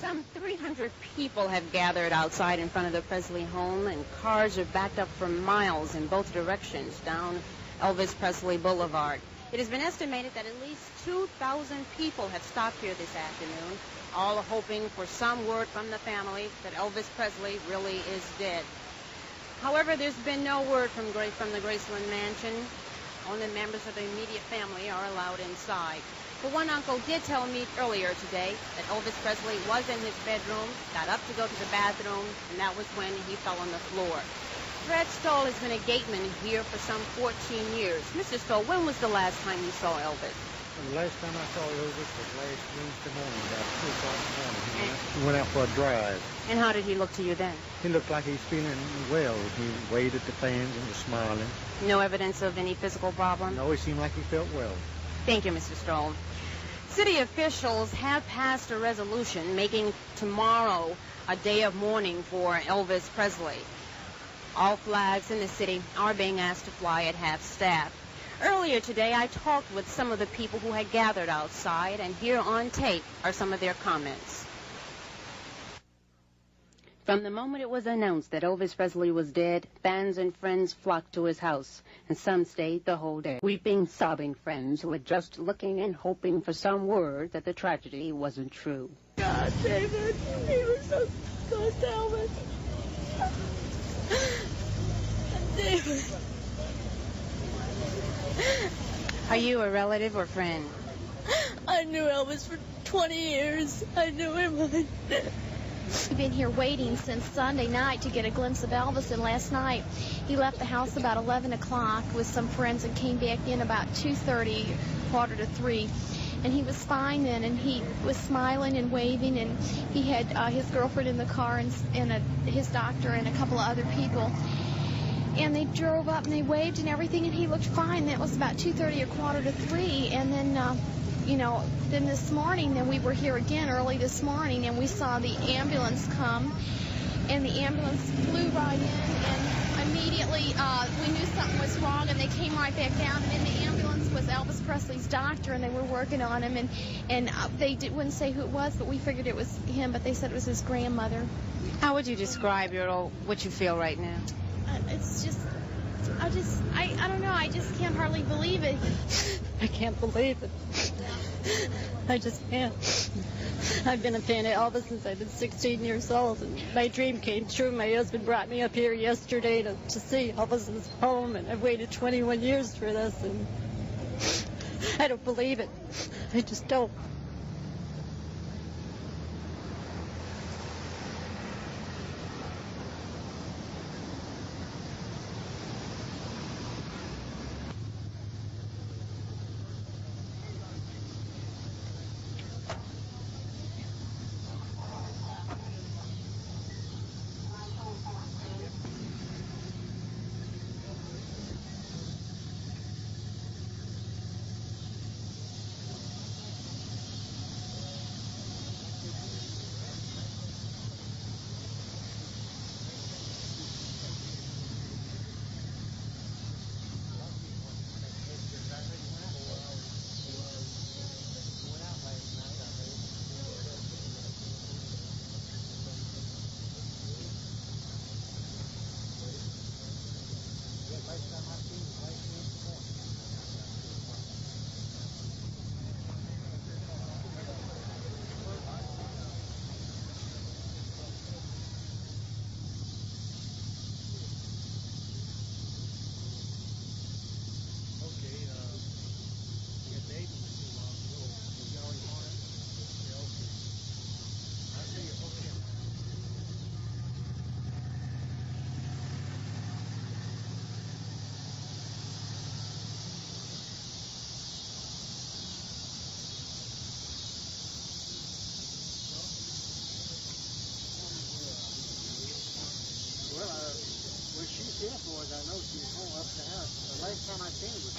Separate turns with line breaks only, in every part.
Some 300 people have gathered outside in front of the Presley home, and cars are backed up for miles in both directions down Elvis Presley Boulevard. It has been estimated that at least 2,000 people have stopped here this afternoon, all hoping for some word from the family that Elvis Presley really is dead. However, there's been no word from the Graceland mansion. Only members of the immediate family are allowed inside. But one uncle did tell me earlier today that Elvis Presley was in his bedroom, got up to go to the bathroom, and that was when he fell on the floor. Fred Stoll has been a gateman here for some 14 years. Mr. Stoll, when was the last time you saw Elvis?
And the last time I saw Elvis was last Wednesday morning, about 2 o'clock in the morning. He went out for a drive.
And how did he look to you then?
He looked like he's feeling well. He waved at the fans and was smiling.
No evidence of any physical problem?
No, he seemed like he felt well.
Thank you, Mr. Stoll. City officials have passed a resolution making tomorrow a day of mourning for Elvis Presley. All flags in the city are being asked to fly at half-staff. Earlier today, I talked with some of the people who had gathered outside, and here on tape are some of their comments. From the moment it was announced that Elvis Presley was dead, fans and friends flocked to his house, and some stayed the whole day. Weeping, sobbing friends who were just looking and hoping for some word that the tragedy wasn't true.
God, David, he was so close to Elvis. David.
Are you a relative or friend?
I knew Elvis for 20 years. I knew him. We've been here waiting since Sunday night to get a glimpse of Elvis, and last night he left the house about 11 o'clock with some friends and came back in about 2:30, quarter to 3. And he was fine then, and he was smiling and waving, and he had his girlfriend in the car and his doctor and a couple of other people. And they drove up and they waved and everything, and he looked fine. That was about 2:30 or quarter to 3. And then, then this morning, then we were here again early this morning, and we saw the ambulance come, and the ambulance flew right in, and immediately we knew something was wrong, and they came right back down. And in the ambulance was Elvis Presley's doctor, and they were working on him, and they wouldn't say who it was, but we figured it was him, but they said it was his grandmother.
How would you describe what you feel right now?
It's just, I don't know, I just can't hardly believe it.
I can't believe it. I just can't. I've been a fan of Elvis since I've been 16 years old, and my dream came true. My husband brought me up here yesterday to see Elvis's home, and I've waited 21 years for this, and I don't believe it. I just don't.
When she said was, I know she was home up in the house. The last time I seen her was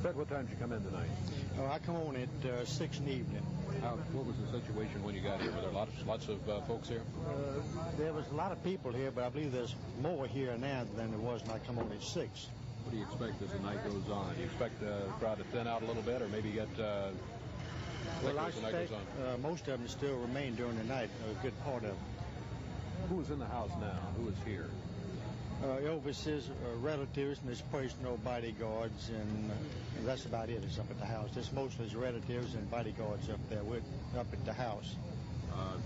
Fred, what time did you come in tonight?
I come on at 6 in the evening.
What was the situation when you got here? Were there lots of folks here?
There was a lot of people here, but I believe there's more here now than there was when I come on at 6.
What do you expect as the night goes on? Do you expect the crowd to thin out a little bit, or maybe get
Well, I
as the night goes
expect
on?
most of them still remain during the night, a good part of them.
Who is in the house now? Who is here?
Elvis's relatives and his personal bodyguards, and that's about it. It's up at the house. It's mostly his relatives and bodyguards up there up at the house.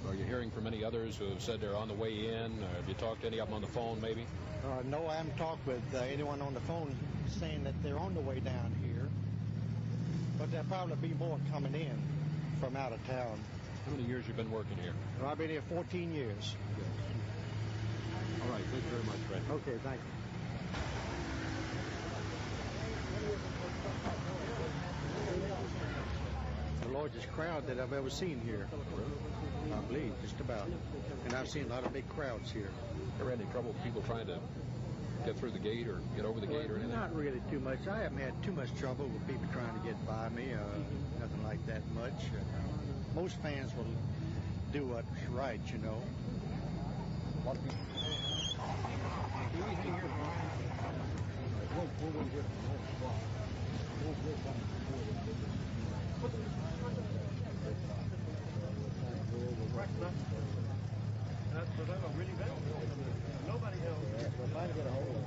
Are you hearing from any others who have said they're on the way in? Have you talked to any of them on the phone, maybe?
No, I haven't talked with anyone on the phone saying that they're on the way down here. But there'll probably be more coming in from out of town.
How many years you been working here?
Well, I've been here 14 years.
All right, thank you very much, Fred.
Okay, thank you. The largest crowd that I've ever seen here. I believe, just about. And I've seen a lot of big crowds here.
Ever had any trouble with people trying to get through the gate or get over the gate or anything?
Not really too much. I haven't had too much trouble with people trying to get by me. Nothing like that much. Most fans will do what's right, you know.
A lot of people. Nobody else. If I get a hold of it.